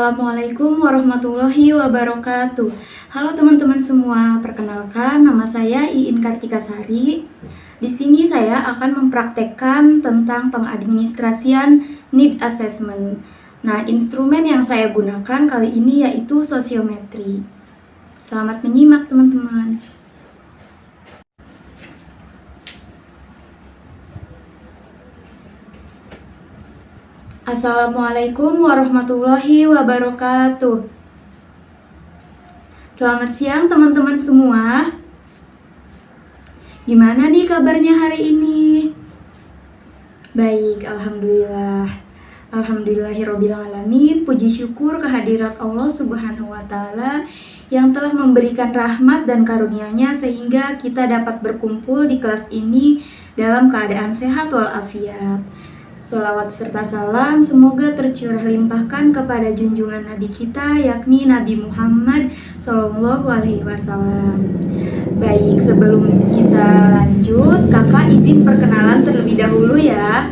Assalamualaikum warahmatullahi wabarakatuh. Halo teman-teman semua, perkenalkan nama saya Iin Kartikasari. Di sini saya akan mempraktekkan tentang pengadministrasian need assessment. Nah, instrumen yang saya gunakan kali ini yaitu sosiometri. Selamat menyimak teman-teman. Assalamualaikum warahmatullahi wabarakatuh. Selamat siang teman-teman semua. Gimana nih kabarnya hari ini? Baik, alhamdulillah. Alhamdulillahirobbilalamin. Puji syukur kehadirat Allah Subhanahu wa taala yang telah memberikan rahmat dan karunia-Nya sehingga kita dapat berkumpul di kelas ini dalam keadaan sehat walafiat. Sholawat serta salam semoga tercurah limpahkan kepada junjungan Nabi kita yakni Nabi Muhammad Sallallahu Alaihi Wasallam. Baik, sebelum kita lanjut, kakak izin perkenalan terlebih dahulu ya.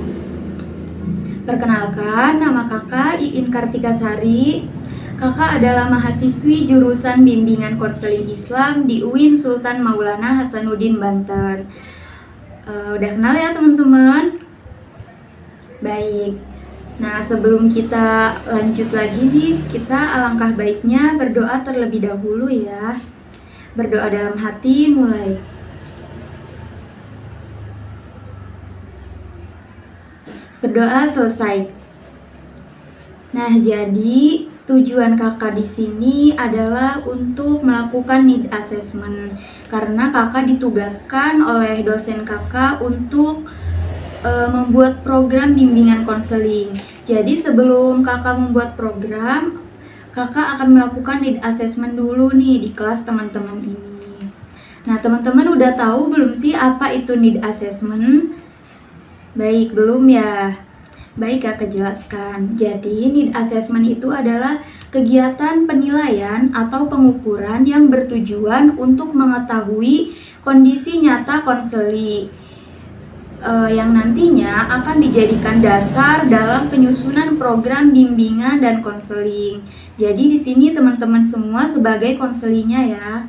Perkenalkan, nama kakak Iin Kartikasari. Kakak adalah mahasiswi jurusan Bimbingan Konseling Islam di UIN Sultan Maulana Hasanuddin Banten. Udah kenal ya teman-teman? Baik, nah sebelum kita lanjut lagi nih, kita alangkah baiknya berdoa terlebih dahulu ya. Berdoa dalam hati mulai. Berdoa selesai. Nah, jadi tujuan kakak di sini adalah untuk melakukan need assessment karena kakak ditugaskan oleh dosen kakak untuk membuat program bimbingan konseling. Jadi sebelum kakak membuat program, kakak akan melakukan need assessment dulu nih di kelas teman-teman ini. Nah, teman-teman udah tahu belum sih apa itu need assessment? Baik, belum ya? Baik, kakak jelaskan. Jadi need assessment itu adalah kegiatan penilaian atau pengukuran yang bertujuan untuk mengetahui kondisi nyata konseli yang nantinya akan dijadikan dasar dalam penyusunan program bimbingan dan konseling. Jadi di sini teman-teman semua sebagai konselinya ya.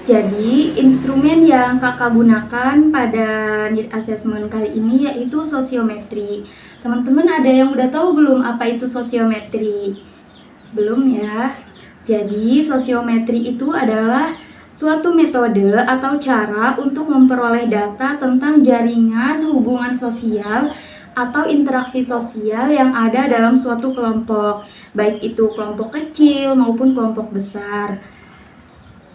Jadi instrumen yang kakak gunakan pada need assessment kali ini yaitu sosiometri. Teman-teman ada yang udah tahu belum apa itu sosiometri? Belum ya? Jadi sosiometri itu adalah suatu metode atau cara untuk memperoleh data tentang jaringan hubungan sosial atau interaksi sosial yang ada dalam suatu kelompok, baik itu kelompok kecil maupun kelompok besar.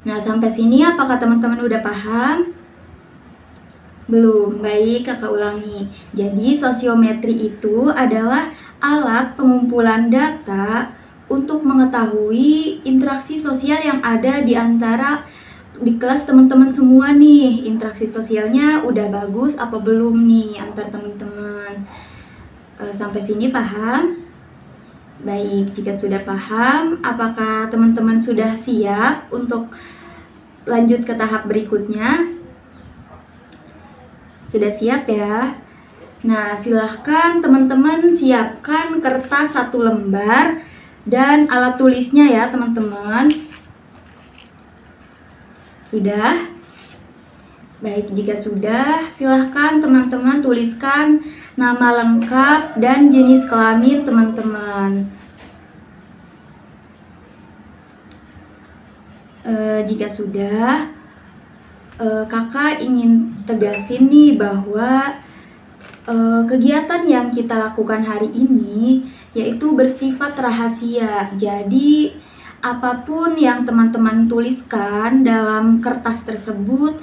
Nah, sampai sini apakah teman-teman udah paham? Belum? Baik, kakak ulangi. Jadi sosiometri itu adalah alat pengumpulan data untuk mengetahui interaksi sosial yang ada di antara di kelas teman-teman semua nih. Interaksi sosialnya udah bagus apa belum nih antar teman-teman? Sampai sini paham? Baik, jika sudah paham, apakah teman-teman sudah siap untuk lanjut ke tahap berikutnya? Sudah siap ya? Nah, silahkan teman-teman siapkan kertas 1 lembar dan alat tulisnya ya teman-teman. Sudah? Baik, jika sudah, silahkan teman-teman tuliskan nama lengkap dan jenis kelamin teman-teman. Jika sudah, kakak ingin tegasin nih bahwa kegiatan yang kita lakukan hari ini yaitu bersifat rahasia. Jadi apapun yang teman-teman tuliskan dalam kertas tersebut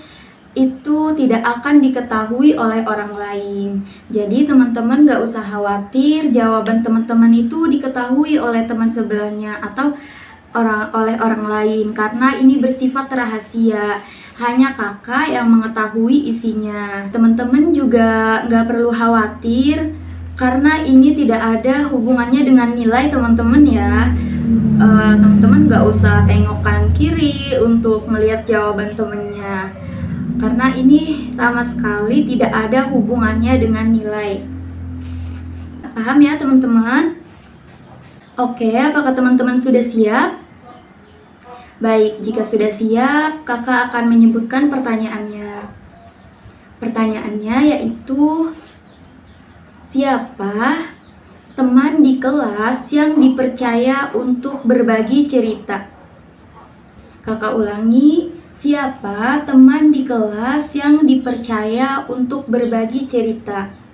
itu tidak akan diketahui oleh orang lain. Jadi teman-teman gak usah khawatir jawaban teman-teman itu diketahui oleh teman sebelahnya atau oleh orang lain karena ini bersifat rahasia. Hanya kakak yang mengetahui isinya. Teman-teman juga gak perlu khawatir karena ini tidak ada hubungannya dengan nilai teman-teman ya. Teman-teman gak usah tengok kanan kiri untuk melihat jawaban temennya karena ini sama sekali tidak ada hubungannya dengan nilai. Paham ya teman-teman? Oke, apakah teman-teman sudah siap? Baik, jika sudah siap, kakak akan menyebutkan pertanyaannya. Pertanyaannya yaitu, siapa teman di kelas yang dipercaya untuk berbagi cerita? Kakak ulangi, siapa teman di kelas yang dipercaya untuk berbagi cerita?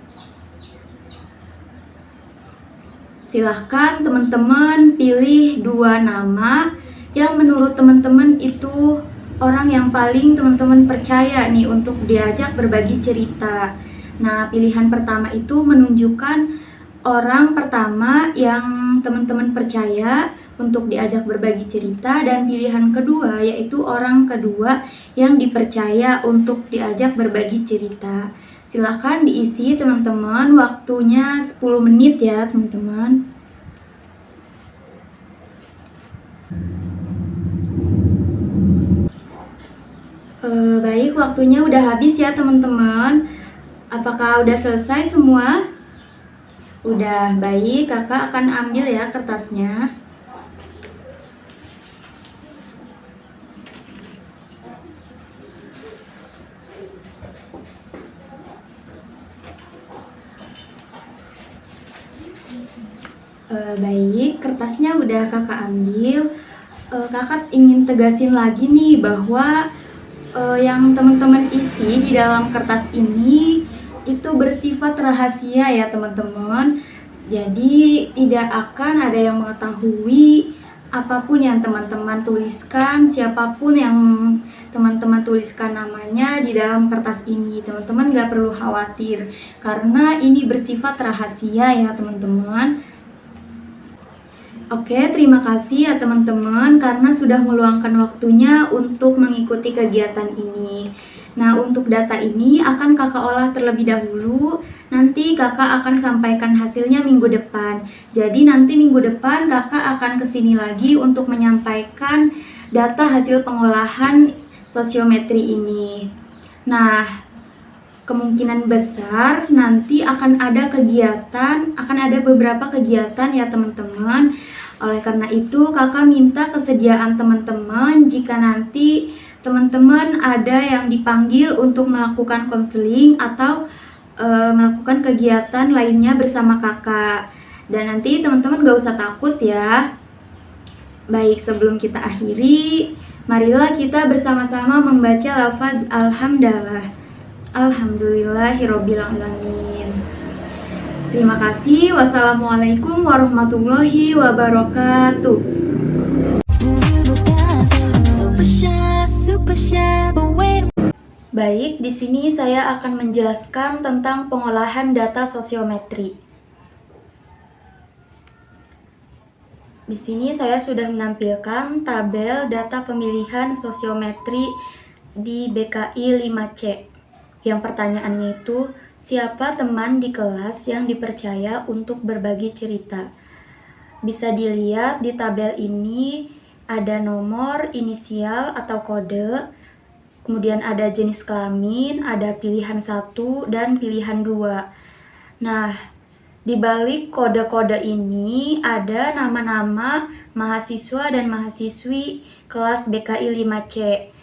Silahkan teman-teman pilih 2 nama yang menurut teman-teman itu orang yang paling teman-teman percaya nih untuk diajak berbagi cerita. Nah, pilihan pertama itu menunjukkan orang pertama yang teman-teman percaya untuk diajak berbagi cerita, dan pilihan kedua yaitu orang kedua yang dipercaya untuk diajak berbagi cerita. Silakan diisi teman-teman, waktunya 10 menit ya teman-teman. Baik, waktunya udah habis ya teman-teman. Apakah udah selesai semua? Udah, baik, kakak akan ambil ya kertasnya. Baik, kertasnya udah kakak ambil. Kakak ingin tegasin lagi nih bahwa yang teman-teman isi di dalam kertas ini itu bersifat rahasia ya teman-teman. Jadi tidak akan ada yang mengetahui apapun yang teman-teman tuliskan, siapapun yang teman-teman tuliskan namanya di dalam kertas ini. Teman-teman gak perlu khawatir karena ini bersifat rahasia ya teman-teman. Oke, terima kasih ya teman-teman karena sudah meluangkan waktunya untuk mengikuti kegiatan ini. Nah, untuk data ini akan kakak olah terlebih dahulu, nanti kakak akan sampaikan hasilnya minggu depan. Jadi nanti minggu depan kakak akan kesini lagi untuk menyampaikan data hasil pengolahan sosiometri ini. Nah, kemungkinan besar nanti akan ada beberapa kegiatan ya teman-teman. Oleh karena itu, kakak minta kesediaan teman-teman jika nanti teman-teman ada yang dipanggil untuk melakukan konseling atau melakukan kegiatan lainnya bersama kakak. Dan nanti teman-teman gak usah takut ya. Baik, sebelum kita akhiri, marilah kita bersama-sama membaca lafaz Alhamdulillah. Alhamdulillahirobbilalamin. Terima kasih. Wassalamualaikum warahmatullahi wabarakatuh. Baik, di sini saya akan menjelaskan tentang pengolahan data sosiometri. Di sini saya sudah menampilkan tabel data pemilihan sosiometri di BKI 5C. Yang pertanyaannya itu, siapa teman di kelas yang dipercaya untuk berbagi cerita? Bisa dilihat di tabel ini ada nomor, inisial atau kode, kemudian ada jenis kelamin, ada pilihan 1 dan pilihan 2. Nah, di balik kode-kode ini ada nama-nama mahasiswa dan mahasiswi kelas BKI 5C.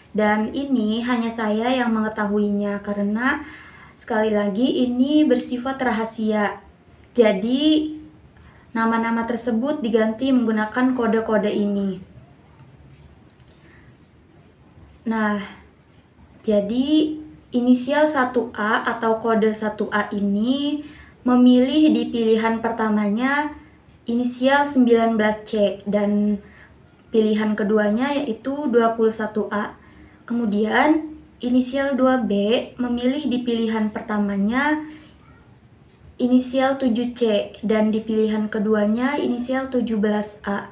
Dan ini hanya saya yang mengetahuinya karena sekali lagi ini bersifat rahasia. Jadi nama-nama tersebut diganti menggunakan kode-kode ini. Nah, jadi inisial 1A atau kode 1A ini memilih di pilihan pertamanya inisial 19C dan pilihan keduanya yaitu 21A. Kemudian inisial 2B memilih di pilihan pertamanya inisial 7C dan di pilihan keduanya inisial 17A.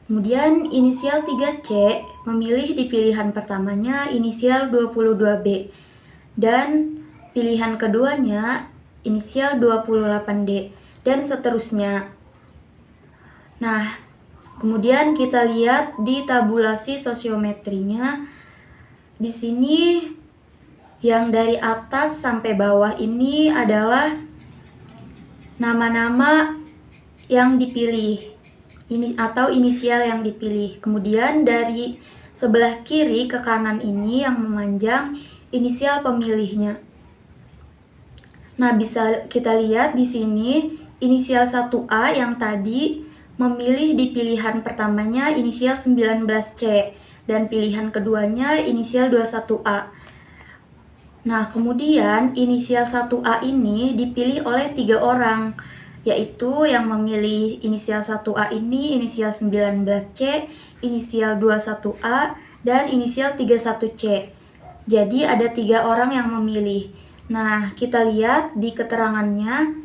Kemudian inisial 3C memilih di pilihan pertamanya inisial 22B dan pilihan keduanya inisial 28D dan seterusnya. Nah, kemudian kita lihat di tabulasi sosiometrinya. Di sini yang dari atas sampai bawah ini adalah nama-nama yang dipilih. ini atau inisial yang dipilih. Kemudian dari sebelah kiri ke kanan ini yang memanjang inisial pemilihnya. Nah, bisa kita lihat di sini inisial 1A yang tadi memilih di pilihan pertamanya inisial 19C dan pilihan keduanya inisial 21A. Nah, kemudian inisial 1A ini dipilih oleh 3 orang, yaitu yang memilih inisial 1A ini inisial 19C, inisial 21A, dan inisial 31C. Jadi ada 3 orang yang memilih. Nah, kita lihat di keterangannya,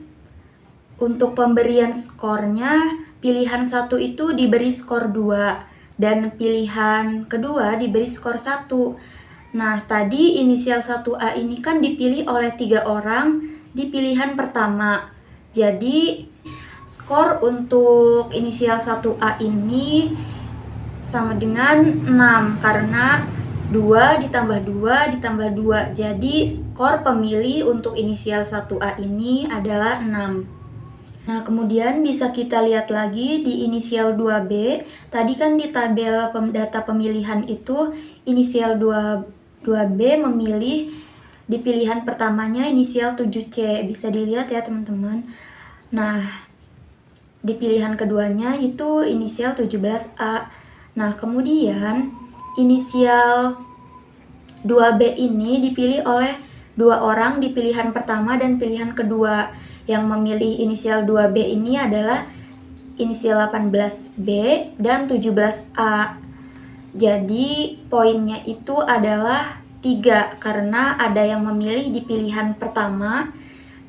untuk pemberian skornya, pilihan 1 itu diberi skor 2, dan pilihan kedua diberi skor 1. Nah, tadi inisial 1A ini kan dipilih oleh 3 orang di pilihan pertama. Jadi, skor untuk inisial 1A ini sama dengan 6 karena 2 ditambah 2 ditambah 2. Jadi skor pemilih untuk inisial 1A ini adalah 6. Nah, kemudian bisa kita lihat lagi di inisial 2B. Tadi kan di tabel data pemilihan itu inisial 2B memilih di pilihan pertamanya inisial 7C. Bisa dilihat ya teman-teman. Nah, di pilihan keduanya itu inisial 17A. Nah, kemudian inisial 2B ini dipilih oleh 2 orang di pilihan pertama dan pilihan kedua. Yang memilih inisial 2B ini adalah inisial 18B dan 17A. Jadi poinnya itu adalah 3 karena ada yang memilih di pilihan pertama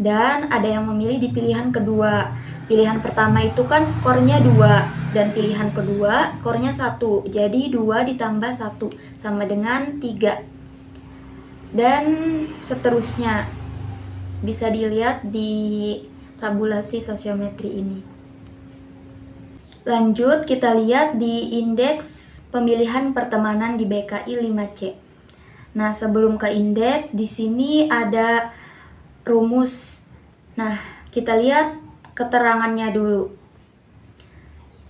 dan ada yang memilih di pilihan kedua. Pilihan pertama itu kan skornya 2 dan pilihan kedua skornya 1. Jadi 2 ditambah 1 sama dengan 3. Dan seterusnya bisa dilihat di tabulasi sosiometri ini. Lanjut kita lihat di indeks pemilihan pertemanan di BKI 5C. Nah, sebelum ke indeks di sini ada rumus. Nah, kita lihat keterangannya dulu.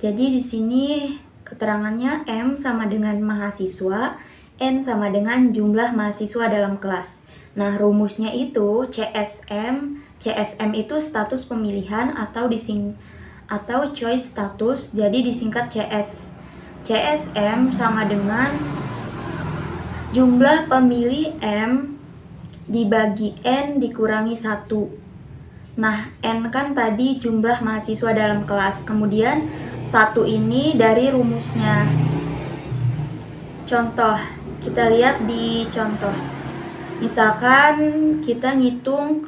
Jadi di sini keterangannya M sama dengan mahasiswa, N sama dengan jumlah mahasiswa dalam kelas. Nah, rumusnya itu CSM. CSM itu status pemilihan atau choice status, jadi disingkat CS. CSM sama dengan jumlah pemilih M dibagi N dikurangi 1. Nah, N kan tadi jumlah mahasiswa dalam kelas. Kemudian 1 ini dari rumusnya. Contoh, kita lihat di contoh. Misalkan kita ngitung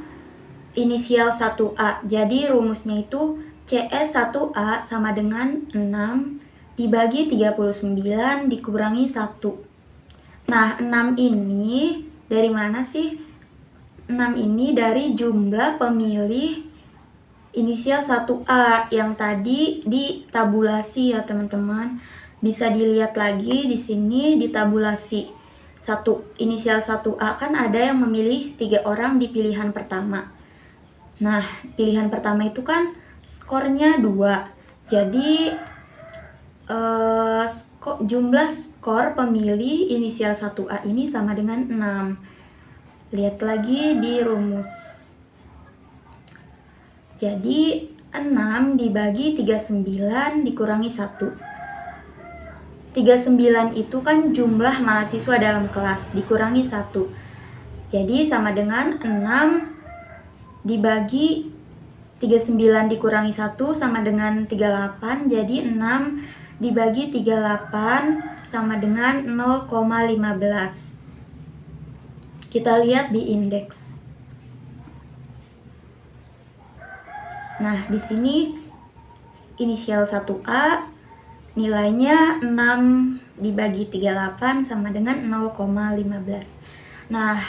inisial 1A. Jadi rumusnya itu CS1A sama dengan 6 dibagi 39 dikurangi 1. Nah, 6 ini dari mana sih? 6 ini dari jumlah pemilih inisial 1A yang tadi ditabulasi ya teman-teman. Bisa dilihat lagi di sini di tabulasi. Inisial 1A kan ada yang memilih 3 orang di pilihan pertama. Nah, pilihan pertama itu kan skornya 2. Jadi jumlah skor pemilih inisial 1A ini sama dengan 6. Lihat lagi di rumus. Jadi 6 dibagi 39 dikurangi 1. 39 itu kan jumlah mahasiswa dalam kelas dikurangi 1. Jadi sama dengan 6 dibagi 39 dikurangi 1 sama dengan 38. Jadi 6 dibagi 38 sama dengan 0,15. Kita lihat di indeks. Nah, di sini inisial 1A nilainya 6 dibagi 38 sama dengan 0,15. Nah,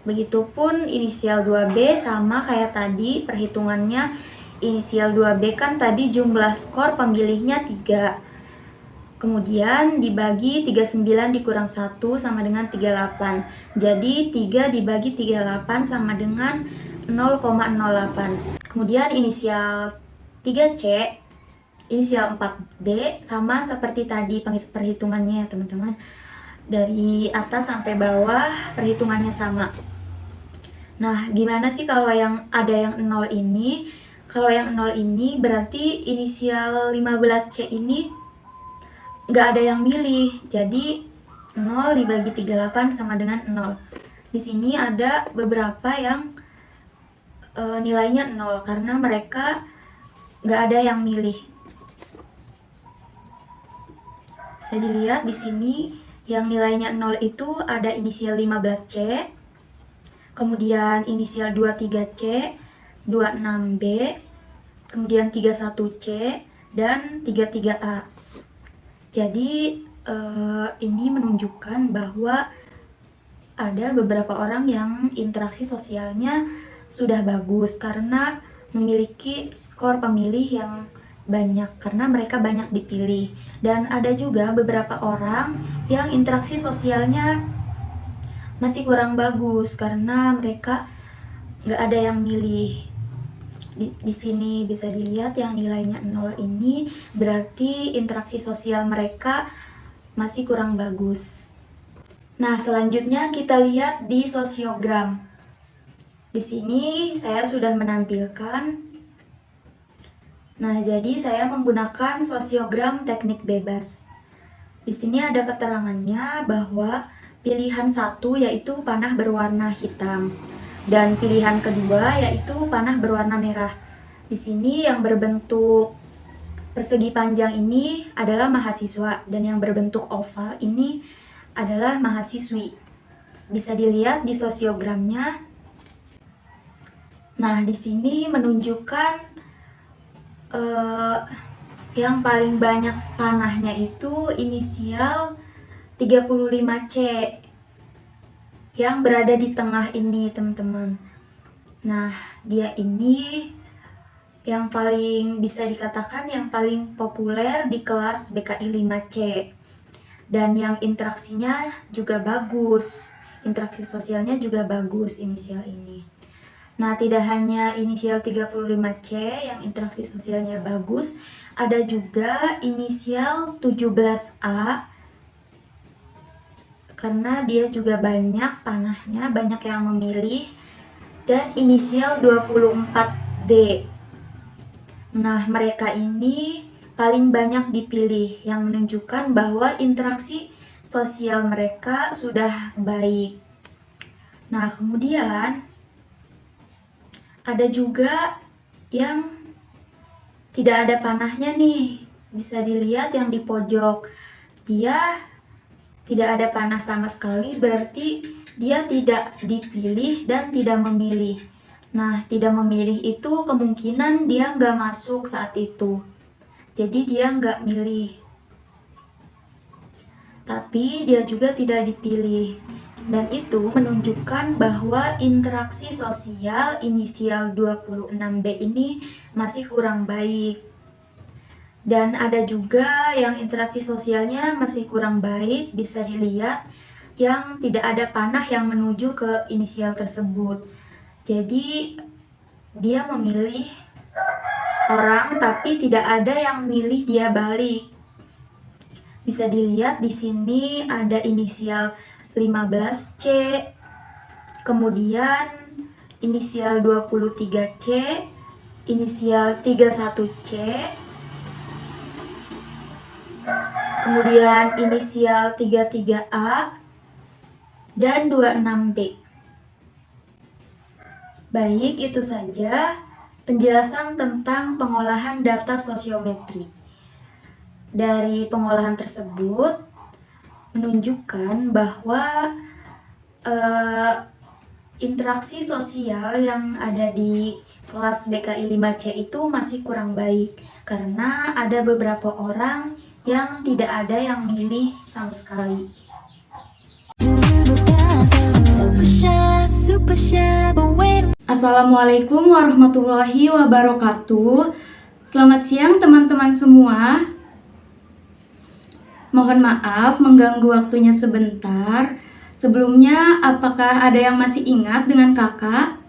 begitupun inisial 2B sama kayak tadi perhitungannya. Inisial 2B kan tadi jumlah skor pemilihnya 3. Kemudian dibagi 39 dikurang 1 sama dengan 38. Jadi 3 dibagi 38 sama dengan 0,08. Kemudian inisial 3C inisial 4D, sama seperti tadi perhitungannya ya teman-teman. Dari atas sampai bawah perhitungannya sama. Nah, gimana sih kalau yang ada yang 0 ini? Kalau yang 0 ini berarti inisial 15C ini nggak ada yang milih. Jadi 0 dibagi 38 sama dengan 0. Di sini ada beberapa yang nilainya 0 karena mereka nggak ada yang milih. Bisa dilihat di sini yang nilainya 0 itu ada inisial 15C, kemudian inisial 23C, 26B, kemudian 31C, dan 33A. Jadi ini menunjukkan bahwa ada beberapa orang yang interaksi sosialnya sudah bagus karena memiliki skor pemilih yang banyak karena mereka banyak dipilih. Dan ada juga beberapa orang yang interaksi sosialnya masih kurang bagus karena mereka nggak ada yang milih. Di sini bisa dilihat yang nilainya 0 ini berarti interaksi sosial mereka masih kurang bagus. Nah, selanjutnya kita lihat di sosiogram. Di sini saya sudah menampilkan. Nah, jadi saya menggunakan sosiogram teknik bebas. Di sini ada keterangannya bahwa pilihan 1 yaitu panah berwarna hitam dan pilihan kedua yaitu panah berwarna merah. Di sini yang berbentuk persegi panjang ini adalah mahasiswa dan yang berbentuk oval ini adalah mahasiswi. Bisa dilihat di sosiogramnya. Nah, di sini menunjukkan yang paling banyak panahnya itu inisial 35C yang berada di tengah ini teman-teman. Nah, dia ini yang paling bisa dikatakan yang paling populer di kelas BKI 5C dan yang interaksinya juga bagus, interaksi sosialnya juga bagus inisial ini. Nah, tidak hanya inisial 35C yang interaksi sosialnya bagus, ada juga inisial 17A karena dia juga banyak panahnya, banyak yang memilih, dan inisial 24D. Nah, mereka ini paling banyak dipilih yang menunjukkan bahwa interaksi sosial mereka sudah baik. Nah, kemudian ada juga yang tidak ada panahnya nih. Bisa dilihat yang di pojok. Dia tidak ada panah sama sekali, berarti dia tidak dipilih dan tidak memilih. Nah, tidak memilih itu kemungkinan dia nggak masuk saat itu. Jadi dia nggak milih. Tapi dia juga tidak dipilih. Dan itu menunjukkan bahwa interaksi sosial inisial 26B ini masih kurang baik. Dan ada juga yang interaksi sosialnya masih kurang baik, bisa dilihat yang tidak ada panah yang menuju ke inisial tersebut. Jadi dia memilih orang tapi tidak ada yang milih dia balik. Bisa dilihat di sini ada inisial 15C, kemudian inisial 23C, inisial 31C, kemudian inisial 33A, dan 26B. Baik, itu saja penjelasan tentang pengolahan data sosiometri. Dari pengolahan tersebut menunjukkan bahwa interaksi sosial yang ada di kelas BKI 5C itu masih kurang baik karena ada beberapa orang yang tidak ada yang milih sama sekali. Assalamualaikum warahmatullahi wabarakatuh. Selamat siang teman-teman semua. Mohon maaf mengganggu waktunya sebentar. Sebelumnya, apakah ada yang masih ingat dengan kakak?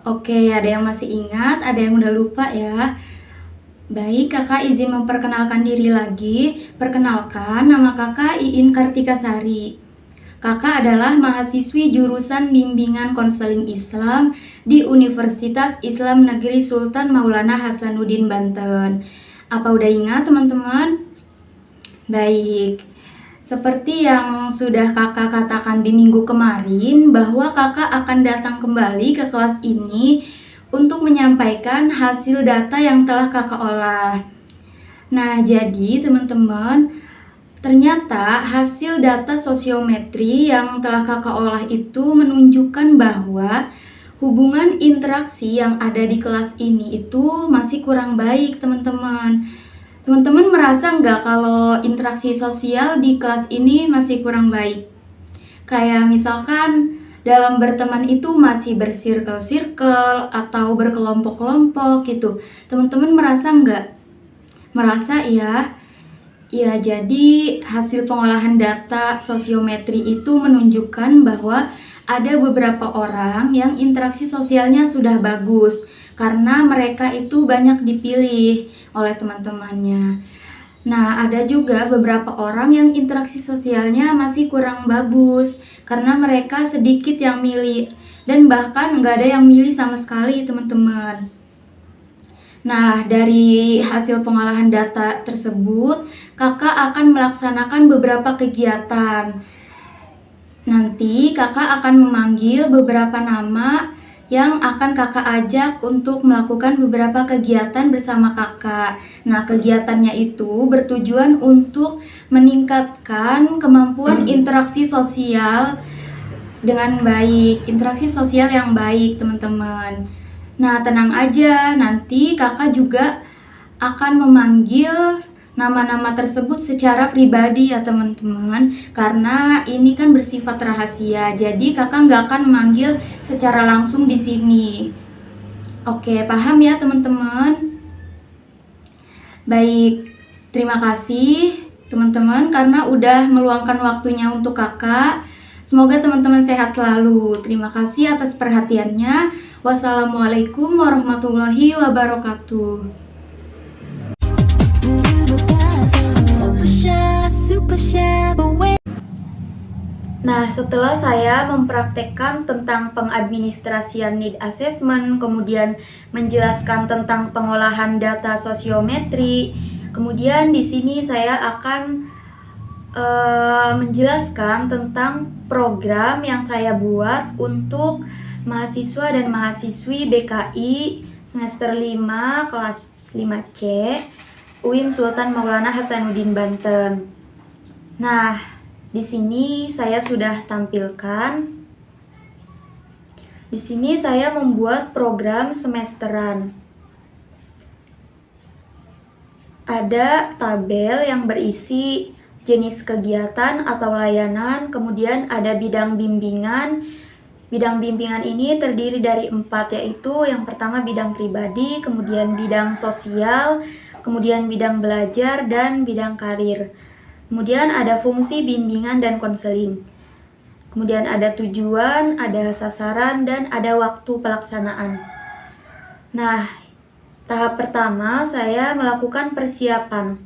Oke, ada yang masih ingat, ada yang udah lupa ya. Baik, kakak izin memperkenalkan diri lagi. Perkenalkan, nama kakak Iin Kartika Sari. Kakak adalah mahasiswi jurusan Bimbingan Konseling Islam di Universitas Islam Negeri Sultan Maulana Hasanuddin Banten. Apa udah ingat teman-teman? Baik, seperti yang sudah kakak katakan di minggu kemarin, bahwa kakak akan datang kembali ke kelas ini untuk menyampaikan hasil data yang telah kakak olah. Nah, jadi teman-teman, ternyata hasil data sosiometri yang telah kakak olah itu menunjukkan bahwa hubungan interaksi yang ada di kelas ini itu masih kurang baik, teman-teman. Teman-teman merasa nggak kalau interaksi sosial di kelas ini masih kurang baik? Kayak misalkan dalam berteman itu masih bersirkel-sirkel atau berkelompok-kelompok gitu. Teman-teman merasa nggak? Merasa ya? Ya, jadi hasil pengolahan data sosiometri itu menunjukkan bahwa ada beberapa orang yang interaksi sosialnya sudah bagus karena mereka itu banyak dipilih oleh teman-temannya. Nah, ada juga beberapa orang yang interaksi sosialnya masih kurang bagus karena mereka sedikit yang milih dan bahkan nggak ada yang milih sama sekali, teman-teman. Nah, dari hasil pengolahan data tersebut, kakak akan melaksanakan beberapa kegiatan. Nanti kakak akan memanggil beberapa nama yang akan kakak ajak untuk melakukan beberapa kegiatan bersama kakak. Nah, kegiatannya itu bertujuan untuk meningkatkan kemampuan interaksi sosial dengan baik, interaksi sosial yang baik, teman-teman. Nah, tenang aja, nanti kakak juga akan memanggil nama-nama tersebut secara pribadi ya teman-teman, karena ini kan bersifat rahasia, jadi kakak nggak akan memanggil secara langsung di sini. Oke, paham ya teman-teman? Baik, terima kasih teman-teman karena udah meluangkan waktunya untuk kakak. Semoga teman-teman sehat selalu. Terima kasih atas perhatiannya. Wassalamualaikum warahmatullahi wabarakatuh. Nah, setelah saya mempraktekkan tentang pengadministrasian need assessment, kemudian menjelaskan tentang pengolahan data sosiometri, kemudian di sini saya akan menjelaskan tentang program yang saya buat untuk mahasiswa dan mahasiswi BKI semester 5 kelas 5C UIN Sultan Maulana Hasanuddin Banten. Nah, di sini saya sudah tampilkan. Di sini saya membuat program semesteran. Ada tabel yang berisi jenis kegiatan atau layanan, kemudian ada bidang bimbingan. Bidang bimbingan ini terdiri dari 4, yaitu yang pertama bidang pribadi, kemudian bidang sosial, kemudian bidang belajar, dan bidang karir. Kemudian ada fungsi bimbingan dan konseling. Kemudian ada tujuan, ada sasaran, dan ada waktu pelaksanaan. Nah, tahap pertama saya melakukan persiapan.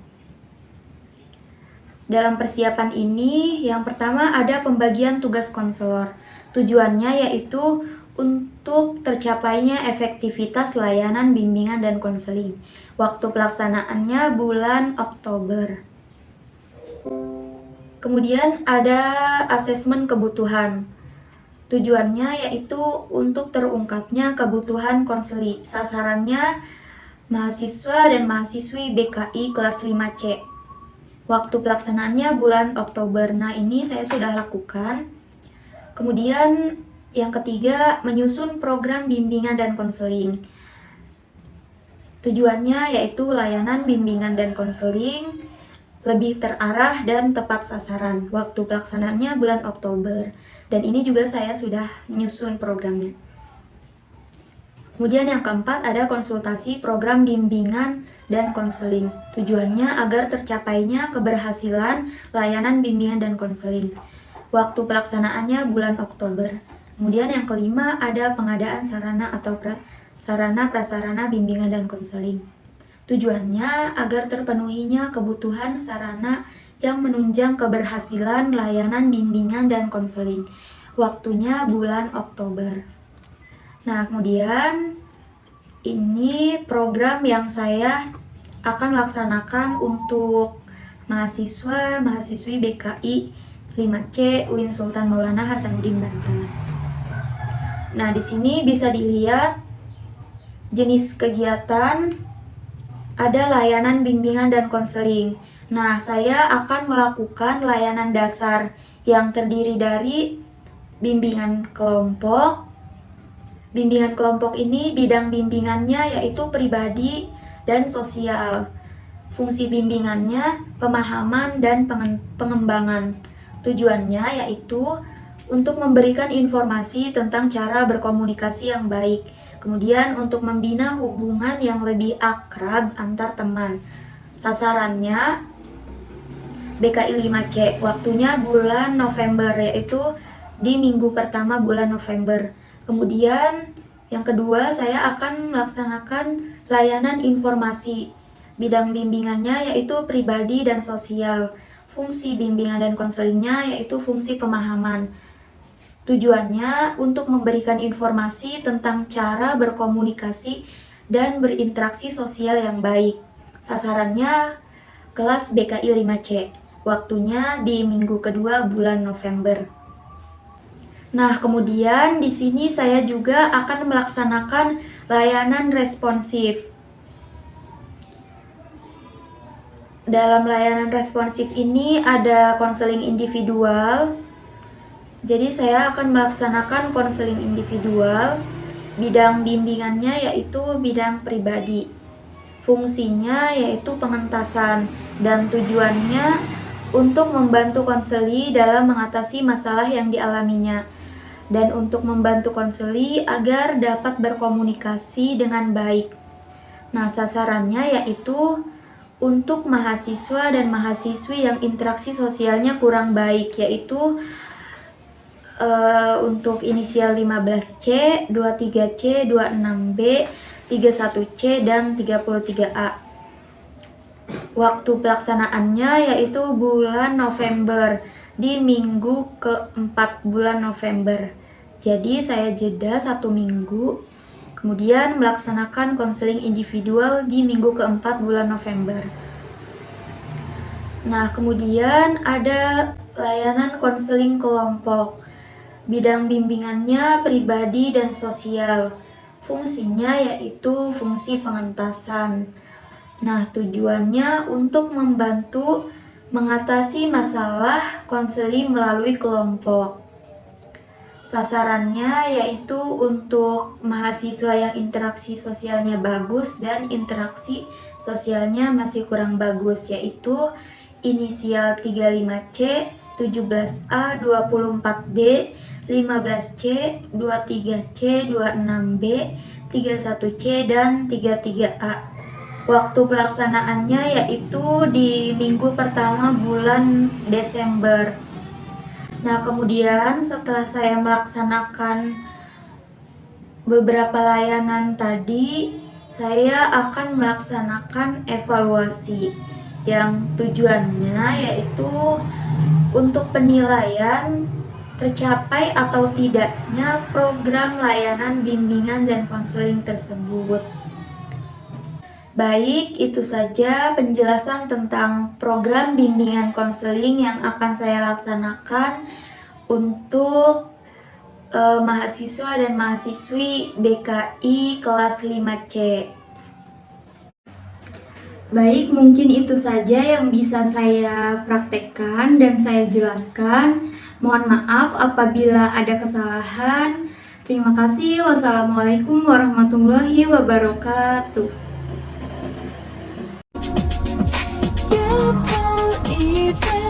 Dalam persiapan ini, yang pertama ada pembagian tugas konselor. Tujuannya yaitu untuk tercapainya efektivitas layanan bimbingan dan konseling. Waktu pelaksanaannya bulan Oktober. Kemudian ada asesmen kebutuhan. Tujuannya yaitu untuk terungkapnya kebutuhan konseling. Sasarannya mahasiswa dan mahasiswi BKI kelas 5C. Waktu pelaksanaannya bulan Oktober. Nah, ini saya sudah lakukan. Kemudian yang ketiga, menyusun program bimbingan dan konseling. Tujuannya yaitu layanan bimbingan dan konseling lebih terarah dan tepat sasaran. Waktu pelaksanaannya bulan Oktober. Dan ini juga saya sudah menyusun programnya. Kemudian yang keempat ada konsultasi program bimbingan dan konseling. Tujuannya agar tercapainya keberhasilan layanan bimbingan dan konseling. Waktu pelaksanaannya bulan Oktober. Kemudian yang kelima ada pengadaan sarana atau sarana prasarana bimbingan dan konseling. Tujuannya agar terpenuhinya kebutuhan sarana yang menunjang keberhasilan layanan bimbingan dan konseling. Waktunya bulan Oktober. Nah, kemudian ini program yang saya akan laksanakan untuk mahasiswa-mahasiswi BKI 5C UIN Sultan Maulana Hasanuddin Banten. Nah, di sini bisa dilihat jenis kegiatan, ada layanan bimbingan dan konseling. Nah, saya akan melakukan layanan dasar yang terdiri dari bimbingan kelompok. Bimbingan kelompok ini bidang bimbingannya yaitu pribadi dan sosial. Fungsi bimbingannya pemahaman dan pengembangan. Tujuannya yaitu untuk memberikan informasi tentang cara berkomunikasi yang baik. Kemudian untuk membina hubungan yang lebih akrab antar teman. Sasarannya BKI 5C, waktunya bulan November, yaitu di minggu pertama bulan November. Kemudian yang kedua, saya akan melaksanakan layanan informasi. Bidang bimbingannya yaitu pribadi dan sosial. Fungsi bimbingan dan konselingnya yaitu fungsi pemahaman. Tujuannya untuk memberikan informasi tentang cara berkomunikasi dan berinteraksi sosial yang baik. Sasarannya kelas BKI 5C. Waktunya di minggu kedua bulan November. Nah, kemudian di sini saya juga akan melaksanakan layanan responsif. Dalam layanan responsif ini ada konseling individual. Jadi saya akan melaksanakan konseling individual. Bidang bimbingannya yaitu bidang pribadi. Fungsinya yaitu pengentasan dan tujuannya untuk membantu konseli dalam mengatasi masalah yang dialaminya dan untuk membantu konseli agar dapat berkomunikasi dengan baik. Nah, sasarannya yaitu untuk mahasiswa dan mahasiswi yang interaksi sosialnya kurang baik, yaitu untuk inisial 15C, 23C, 26B, 31C, dan 33A. Waktu pelaksanaannya yaitu bulan November, di minggu keempat bulan November. Jadi saya jeda 1 minggu, kemudian melaksanakan konseling individual di minggu keempat bulan November. Nah, kemudian ada layanan konseling kelompok. Bidang bimbingannya pribadi dan sosial. Fungsinya yaitu fungsi pengentasan. Nah, tujuannya untuk membantu mengatasi masalah konseling melalui kelompok. Sasarannya yaitu untuk mahasiswa yang interaksi sosialnya bagus dan interaksi sosialnya masih kurang bagus, yaitu inisial 35C, 17A, 24D, 15C, 23C, 26B, 31C, dan 33A. Waktu pelaksanaannya yaitu di minggu pertama bulan Desember. Nah, kemudian setelah saya melaksanakan beberapa layanan tadi, saya akan melaksanakan evaluasi yang tujuannya yaitu untuk penilaian tercapai atau tidaknya program layanan bimbingan dan konseling tersebut. Baik, itu saja penjelasan tentang program bimbingan konseling yang akan saya laksanakan untuk mahasiswa dan mahasiswi BKI kelas 5C. Baik, mungkin itu saja yang bisa saya praktekkan dan saya jelaskan. Mohon maaf apabila ada kesalahan. Terima kasih. Wassalamualaikum warahmatullahi wabarakatuh. You don't even